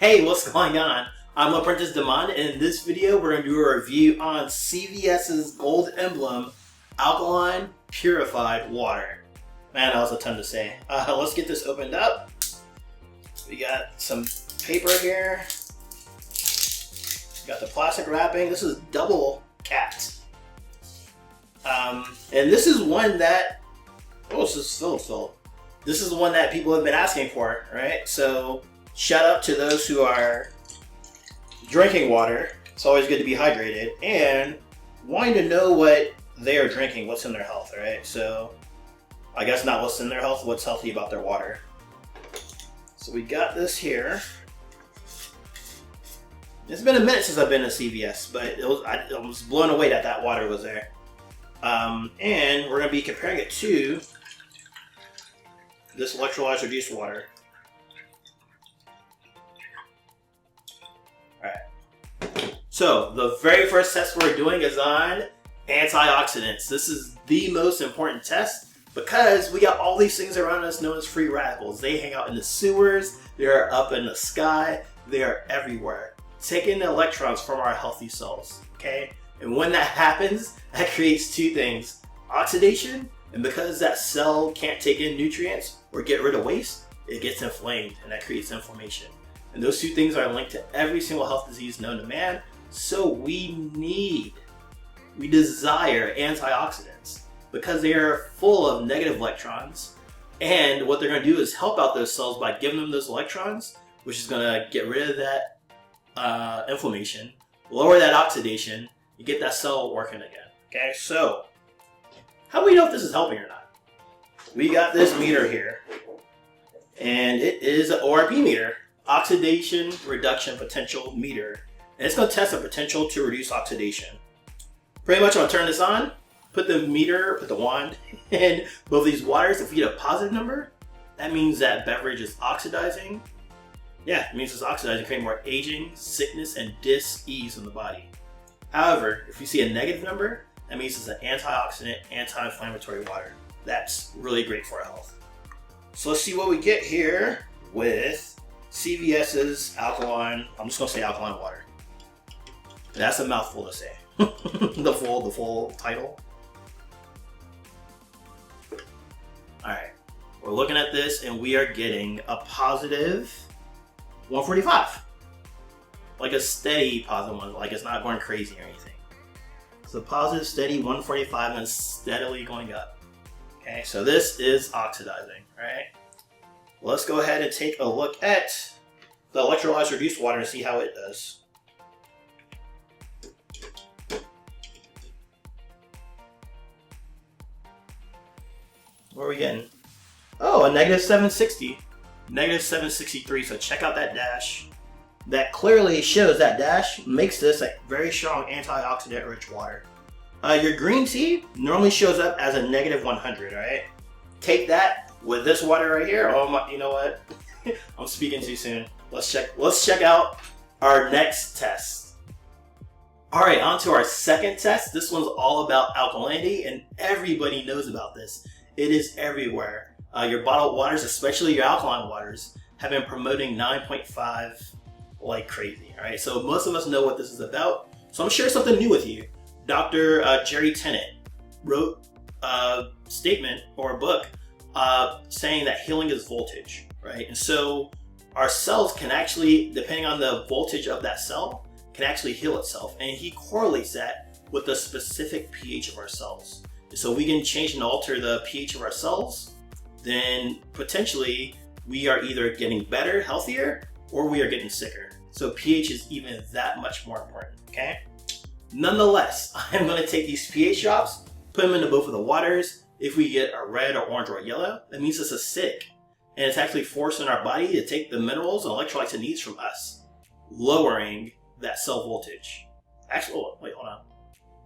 Hey, what's going on? I'm Apprentice Demond, and in this video we're going to do a review on CVS's Gold Emblem Alkaline Purified Water. Man, that was a ton to say. Let's get this opened up. We got some paper here. Got the plastic wrapping. This is double capped. And this is one that, this is filled. This is the one that people have been asking for, right? So shout out to those who are drinking water. It's always good to be hydrated and wanting to know what they are drinking, what's in their health, right? So I guess not what's in their health, what's healthy about their water. So we got this here. It's been a minute since I've been to CVS, but I was blown away that water was there. And we're going to be comparing it to this electrolyte reduced water. Alright. So, the very first test we're doing is on antioxidants. This is the most important test because we got all these things around us known as free radicals. They hang out in the sewers, they're up in the sky, they are everywhere, taking the electrons from our healthy cells, okay? And when that happens, that creates two things: oxidation, and because that cell can't take in nutrients or get rid of waste, it gets inflamed, and that creates inflammation. And those two things are linked to every single health disease known to man, so we desire antioxidants because they are full of negative electrons, and what they're going to do is help out those cells by giving them those electrons, which is going to get rid of that inflammation, lower that oxidation, you get that cell working again. Okay, so how do we know if this is helping or not? We got this meter here, and it is an ORP meter, Oxidation Reduction Potential Meter, and it's going to test the potential to reduce oxidation. Pretty much, I'm going to turn this on, put the wand in both these waters. If we get a positive number, that means that beverage is oxidizing. Yeah, it means it's oxidizing, creating more aging, sickness, and dis-ease in the body. However, if you see a negative number, that means it's an antioxidant, anti-inflammatory water. That's really great for our health. So let's see what we get here with CVS's alkaline. I'm just gonna say alkaline water. That's a mouthful to say. the full title. All right, we're looking at this, and we are getting a positive 145. Like a steady positive one, like it's not going crazy or anything. It's a positive, steady 145 and steadily going up. Okay, so this is oxidizing, right? Let's go ahead and take a look at the electrolyte reduced water and see how it does. What are we getting? Oh, a negative 760. Negative 763, so check out that dash. That clearly shows that dash makes this a very strong antioxidant rich water. Your green tea normally shows up as a negative 100, right? Take that with this water right here. Oh my, you know what? I'm speaking too soon. Let's check out our next test. All right, on to our second test. This one's all about alkalinity, and everybody knows about this. It is everywhere. Your bottled waters, especially your alkaline waters, have been promoting 9.5 like crazy, all right? So most of us know what this is about. So I'm sharing something new with you. Dr. Jerry Tennant wrote a statement or a book saying that healing is voltage, right? And so our cells can actually, depending on the voltage of that cell, can actually heal itself. And he correlates that with the specific pH of our cells. And so we can change and alter the pH of our cells, then potentially we are either getting better, healthier, or we are getting sicker. So pH is even that much more important, okay? Nonetheless, I'm going to take these pH drops, put them into both of the waters. If we get a red or orange or yellow, that means it's acidic. And it's actually forcing our body to take the minerals and electrolytes it needs from us, lowering that cell voltage. Actually, wait, hold on.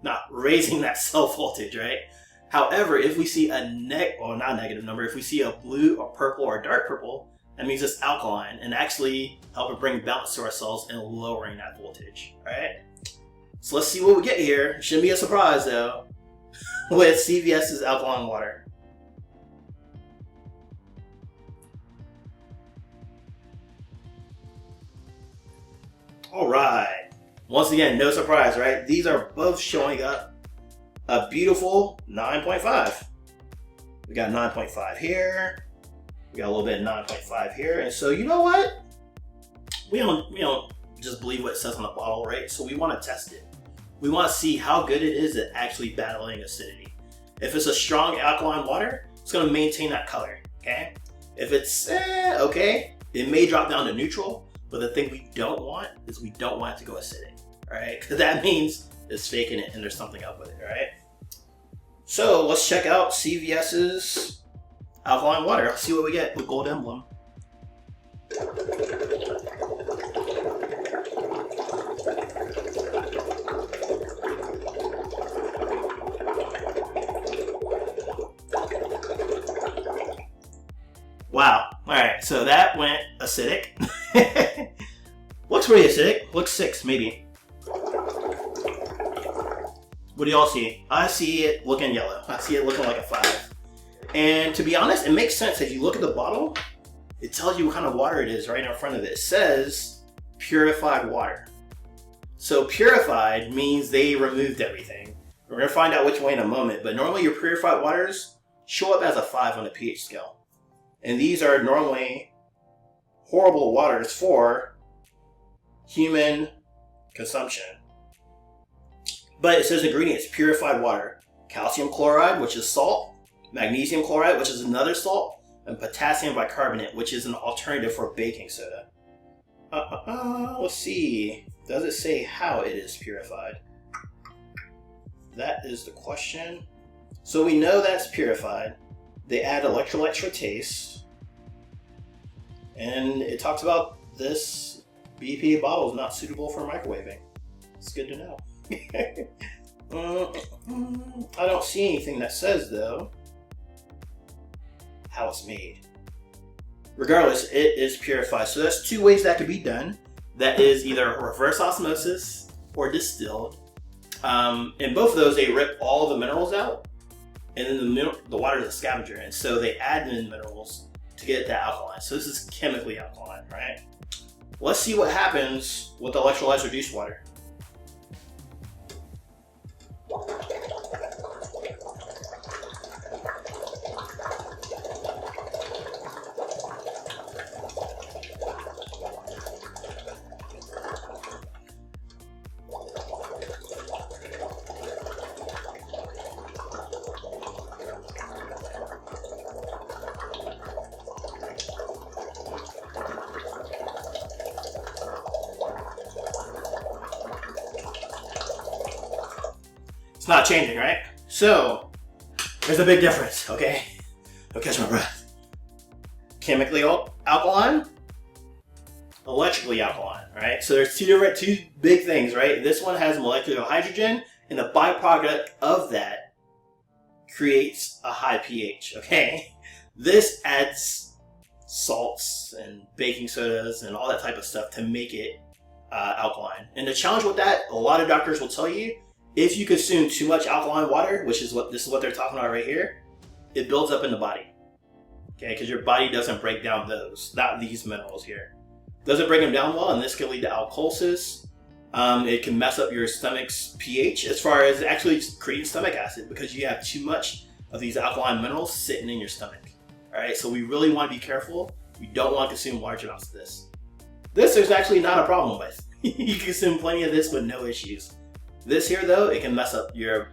Not raising that cell voltage, right? However, if we see a not negative number, if we see a blue or purple or dark purple, that means it's alkaline and actually helping bring balance to our cells and lowering that voltage, right? So let's see what we get here. Shouldn't be a surprise though, with CVS's alkaline water. All right. Once again, no surprise, right? These are both showing up a beautiful 9.5. We got 9.5 here. We got a little bit of 9.5 here. And so, you know what? We don't just believe what it says on the bottle, right? So we want to test it. We want to see how good it is at actually battling acidity. If it's a strong alkaline water, it's going to maintain that color, okay? If it's okay, it may drop down to neutral, but the thing we don't want is we don't want it to go acidic, all right? Because that means it's faking it and there's something up with it, all right? So let's check out CVS's alkaline water. Let's see what we get with Gold Emblem. Wow. Alright, so that went acidic. Looks pretty acidic. Looks 6, maybe. What do y'all see? I see it looking yellow. I see it looking like a 5. And to be honest, it makes sense. If you look at the bottle, it tells you what kind of water it is right in front of it. It says purified water. So purified means they removed everything. We're going to find out which way in a moment, but normally your purified waters show up as a 5 on the pH scale. And these are normally horrible waters for human consumption. But it says ingredients, purified water, calcium chloride, which is salt, magnesium chloride, which is another salt, and potassium bicarbonate, which is an alternative for baking soda. Let's see. Does it say how it is purified? That is the question. So we know that's purified. They add electrolytes for taste. And it talks about this BPA bottle is not suitable for microwaving. It's good to know. I don't see anything that says, though, how it's made. Regardless, it is purified. So that's 2 ways that could be done. That is either reverse osmosis or distilled. In both of those, they rip all the minerals out, and then the water is a scavenger, and so they add in minerals to get that alkaline. So this is chemically alkaline, right? Let's see what happens with electrolytes reduced water. It's not changing, right? So, there's a big difference, okay? I'll catch my breath. Chemically alkaline, electrically alkaline, right? So there's two big things, right? This one has molecular hydrogen, and the byproduct of that creates a high pH, okay? This adds salts and baking sodas and all that type of stuff to make it alkaline. And the challenge with that, a lot of doctors will tell you, if you consume too much alkaline water, which is what they're talking about right here, it builds up in the body. Okay, because your body doesn't break down not these minerals here. Doesn't break them down well, and this can lead to alkalosis. It can mess up your stomach's pH as far as actually creating stomach acid because you have too much of these alkaline minerals sitting in your stomach. All right, so we really want to be careful. We don't want to consume large amounts of this. This there's actually not a problem with. You can consume plenty of this with no issues. This here, though, it can mess up your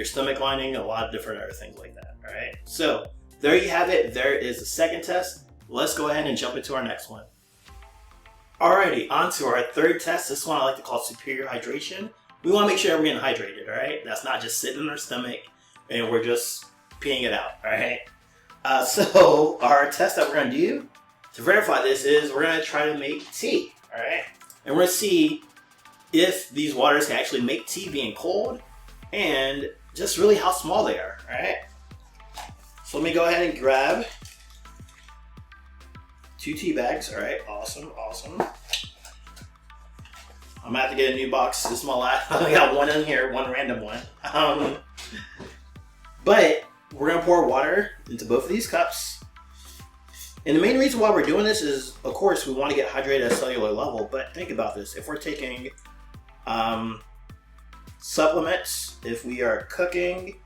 stomach lining, a lot of different other things like that, all right? So there you have it. There is the second test. Let's go ahead and jump into our next one. Alrighty, on to our third test. This one I like to call superior hydration. We want to make sure we're getting hydrated, all right? That's not just sitting in our stomach and we're just peeing it out, all right? So our test that we're going to do to verify this is we're going to try to make tea, all right? And we're going to see if these waters can actually make tea being cold and just really how small they are, all right? So let me go ahead and grab 2 tea bags, all right? Awesome. I'm gonna have to get a new box. This is my last, I got one in here, one random one. But we're gonna pour water into both of these cups And the main reason why we're doing this is, of course, we want to get hydrated at a cellular level, but think about this. If we're taking supplements, if we are cooking,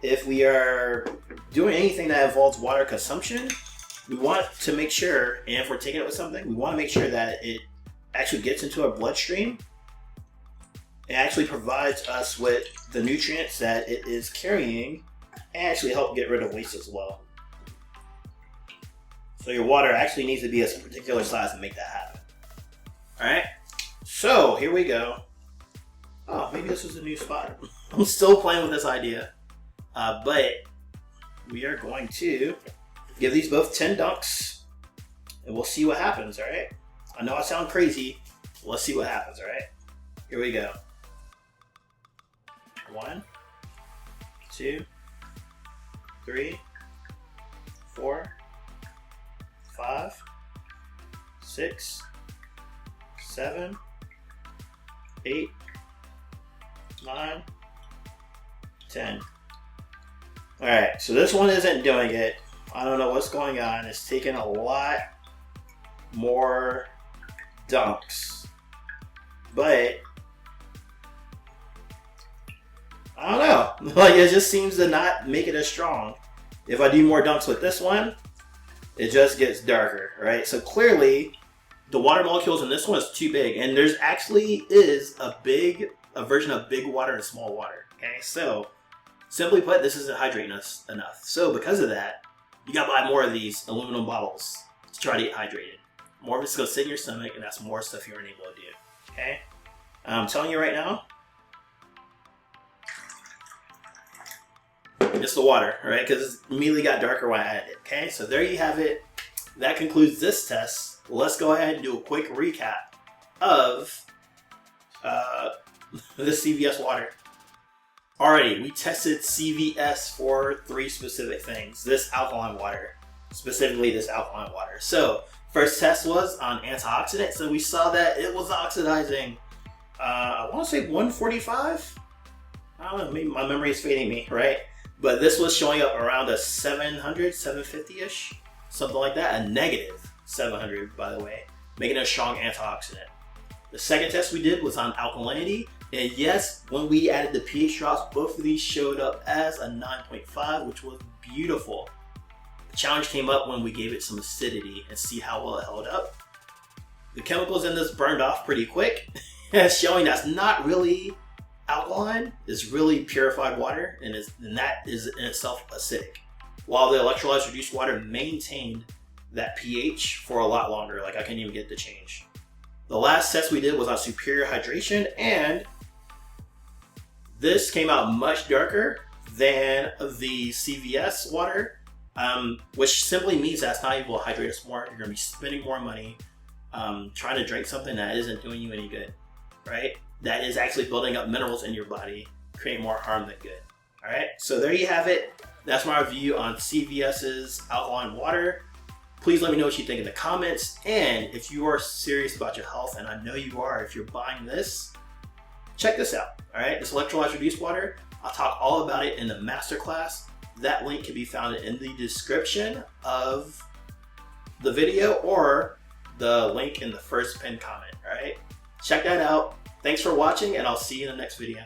if we are doing anything that involves water consumption, we want to make sure, and if we're taking it with something, we want to make sure that it actually gets into our bloodstream and actually provides us with the nutrients that it is carrying and actually help get rid of waste as well. So your water actually needs to be a particular size to make that happen. Alright, so here we go. Oh, maybe this is a new spot. I'm still playing with this idea. But we are going to give these both 10 dunks and we'll see what happens, alright? I know I sound crazy. Let's see what happens, alright? Here we go. 1, 2, 3, 4, 5, 6, 7, 8, 9, 10. Alright, so this one isn't doing it. I don't know what's going on. It's taking a lot more dunks. But I don't know. Like, it just seems to not make it as strong. If I do more dunks with this one, it just gets darker, right? So clearly, the water molecules in this one is too big. And there's actually is a version of big water and small water. Okay, so simply put, this isn't hydrating us enough. So because of that, you gotta buy more of these aluminum bottles to try to get hydrated. More of it's gonna sit in your stomach, and that's more stuff you aren't able to do. Okay? I'm telling you right now, it's the water, right? Because it immediately got darker when I added it. Okay, so there you have it. That concludes this test. Let's go ahead and do a quick recap of the CVS water. Alrighty, we tested CVS for 3 specific things. This alkaline water, specifically this alkaline water. So, first test was on antioxidant. So we saw that it was oxidizing, I want to say 145? I don't know, maybe my memory is fading me, right? But this was showing up around a 700, 750-ish, something like that. A negative 700, by the way, making it a strong antioxidant. The second test we did was on alkalinity. And yes, when we added the pH drops, both of these showed up as a 9.5, which was beautiful. The challenge came up when we gave it some acidity and see how well it held up. The chemicals in this burned off pretty quick, showing that's not really alkaline, it's really purified water, and that is in itself acidic. While the electrolyte reduced water maintained that pH for a lot longer, like I couldn't even get the change. The last test we did was on superior hydration, and this came out much darker than the CVS water, which simply means that's not able to hydrate us more. You're going to be spending more money trying to drink something that isn't doing you any good, right? That is actually building up minerals in your body, creating more harm than good. All right, so there you have it. That's my review on CVS's alkaline water. Please let me know what you think in the comments. And if you are serious about your health, and I know you are if you're buying this, check this out. All right, this electrolyte reduced water, I'll talk all about it in the masterclass. That link can be found in the description of the video or the link in the first pinned comment. All right, check that out. Thanks for watching, and I'll see you in the next video.